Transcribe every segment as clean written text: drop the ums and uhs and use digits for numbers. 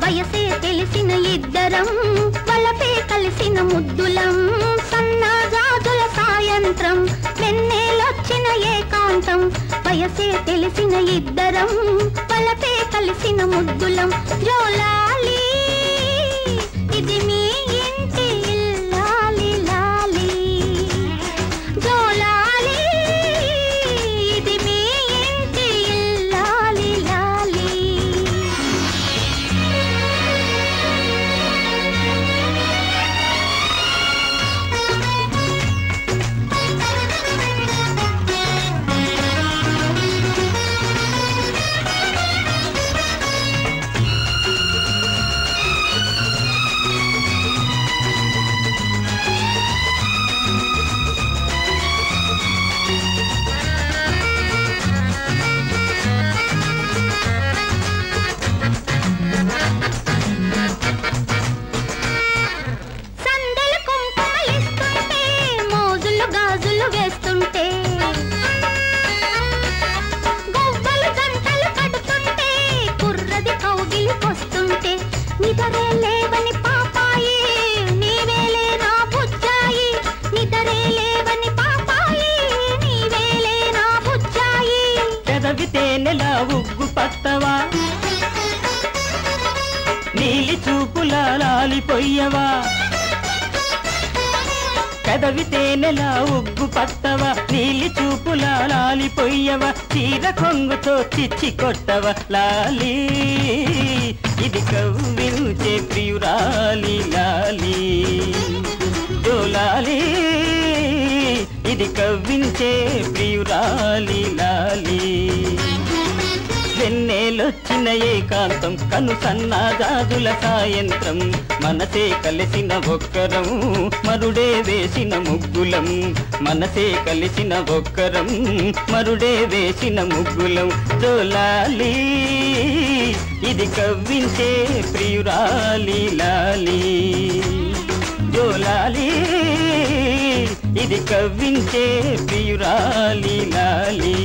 వయసే తెలిసిన ఇద్దరం వలపే కలిసిన ముద్దులం సన్నజాజుల సాయంత్రం వెన్నెలొచ్చిన ఏకాంతం వయసే తెలిసిన ఇద్దరం వలపే కలిసిన ముద్దులం జోలాలి ఇది మీ ఇంటి ఇల్లాలి లాలి జోలాలి ఇది మీ ఇంటి ఇల్లాలి లాలి తేనెలా ఉగ్గు పట్టవా నీలి చూపులా లాలిపోయ్యవా కదవి తేనెలా ఉగ్గు పట్టవా నీలి చూపులా లాలిపోయ్యవా చీర కొంగుతో చిచ్చి కొట్టవా లాలి ఇది కవ్వించే ప్రియురాలి లాలి జోలాలి ఇది కవ్వించే ప్రియురాలి లాలి వెన్నెలొచ్చిన ఏకాంతం కను సన్నజాజుల సాయంత్రం మనసే కలిసిన ఒక్కరం మరుడే వేసిన ముగ్గులం మనసే కలిసిన ఒక్కరం మరుడే వేసిన ముగ్గులం జోలాలి ఇది కవ్వించే ప్రియురాలి లాలి జోలాలి ఇది కవ్వించే ప్రియురాలి లాలి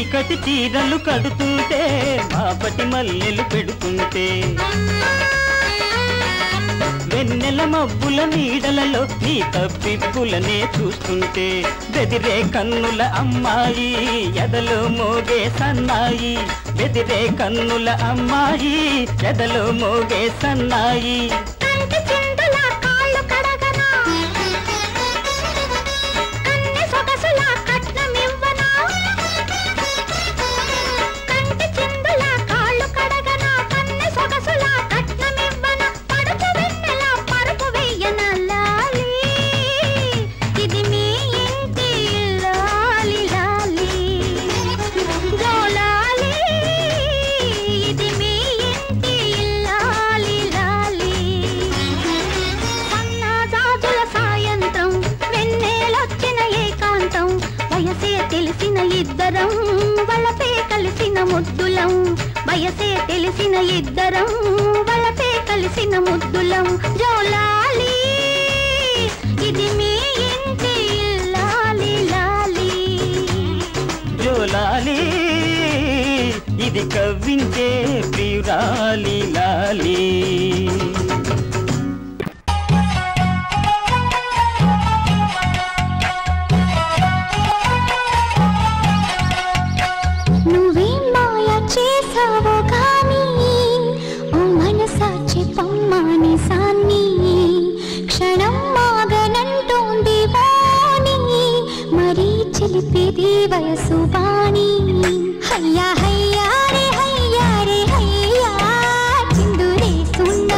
చీకటి చీరలు కడుతుంటే మాపటి మల్లెలు పెడుతుంటే వెన్నెల మబ్బుల నీడలలో నీ తప్పిప్పులనే చూస్తుంటే బెదిరే కన్నుల అమ్మాయి ఎదలో మోగే సన్నాయి బెదిరే కన్నుల అమ్మాయి ఎదలో మోగే సన్నాయి ఇద్దరం వలపే కలిసిన ముద్దులం వయసే తెలిసిన ఇద్దరం వలపే కలిసిన ముద్దులం జోలాలి ఇది మీ ఇంటి లాలి లాలి జోలాలి ఇది కవ్వించే ప్రియురాలి లాలి క్షణ మరీ చిలిపేది వయసు బాల